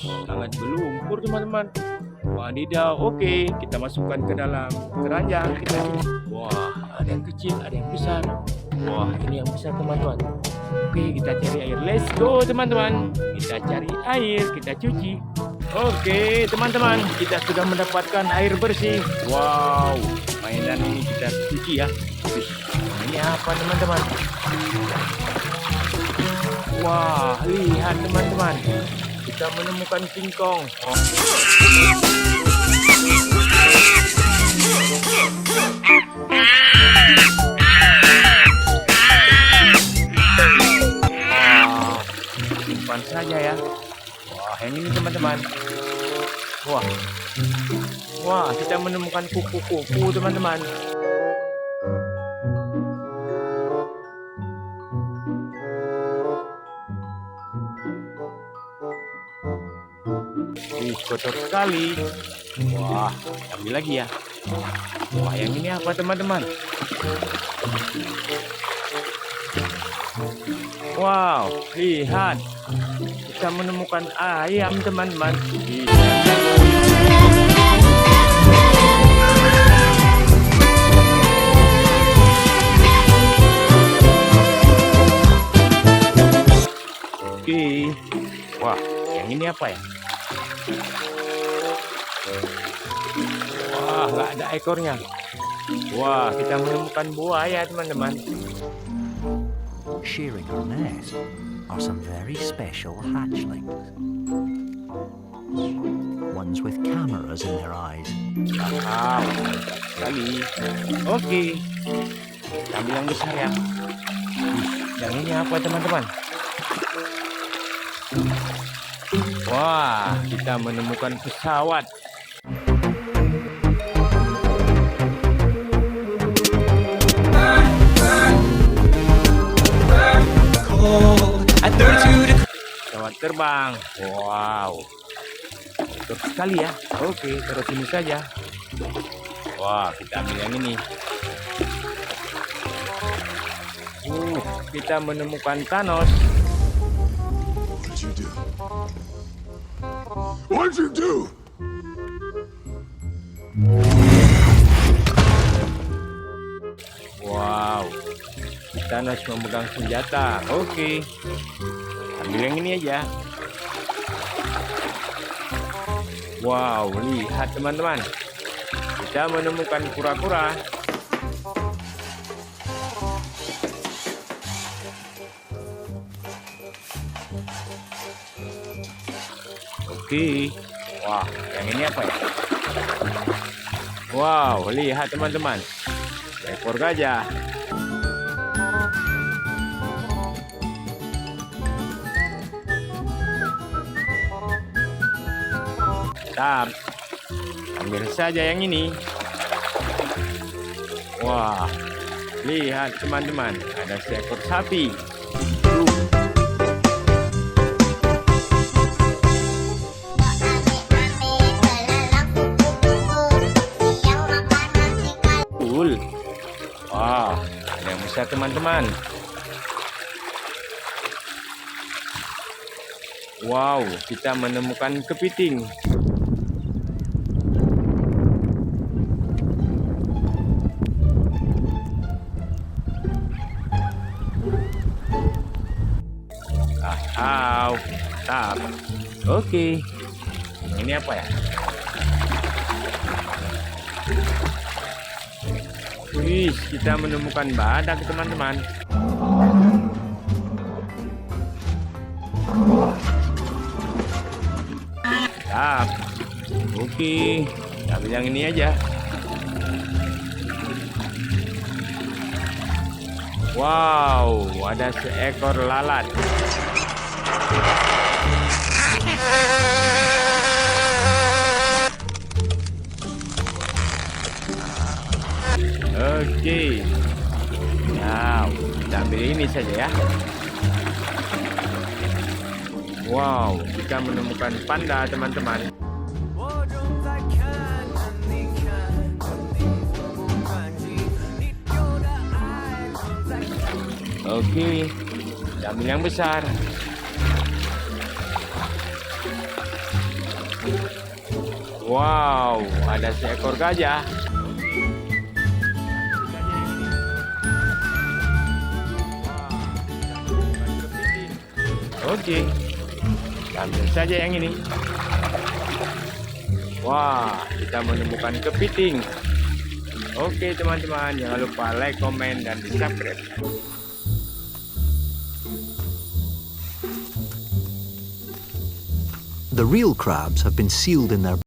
sangat berlumpur teman-teman. Wadidaw, oke, kita masukkan ke dalam keranjang kita ini. Wah, ada yang kecil, ada yang besar. Wah, ini yang besar teman-teman. Oke, kita cari air. Let's go teman-teman. Kita cari air, kita cuci. Oke teman-teman, kita sudah mendapatkan air bersih. Wow, mainan ini kita cuci ya. Ini apa teman-teman? Wah, lihat teman-teman, kita menemukan singkong. Simpan saja ya. Wah, yang ini teman-teman. Wah, kita menemukan kupu-kupu teman-teman. Kotor sekali. Wah, ambil lagi ya. Wah, yang ini apa teman-teman? Wow, lihat. Kita menemukan ayam teman-teman. Oke. Wah, yang ini apa ya? Wah, nggak ada ekornya. Wah, kita menemukan buaya teman-teman. Shearing our nest are some very special hatchlings. Ones with cameras in their eyes. Wow, sekali. Oke, ambil yang besar ya. Yang ini apa teman-teman? Wah, kita menemukan pesawat. Pesawat terbang. Wow, kotor sekali ya. Oke, terus ini saja. Wah, kita ambil yang ini. Kita menemukan Thanos. What'd you do? Wow, Thanos memegang senjata. Oke, ambil yang ini aja. Wow, lihat teman-teman, kita menemukan kura-kura. Oke. Wah, yang ini apa ya? Wow, lihat teman-teman, ekor gajah. Mantap. Ambil saja yang ini. Wah, lihat teman-teman, ada seekor sapi. Wah, ada yang besar teman-teman. Wow, kita menemukan kepiting. Mantap. Oke. Ini apa ya? Wih, kita menemukan badak teman-teman. Mantap. Oke, ambil yang ini aja. Wow, ada seekor lalat. Oke. Nah, kita ambil ini saja ya. Wow, kita menemukan panda teman-teman. Oke, kita ambil yang besar. Wow, ada seekor gajah. Oke, ambil saja yang ini. Wah, kita menemukan kepiting. Oke teman-teman, jangan lupa like, komen, dan di subscribe. The real crabs have been sealed in their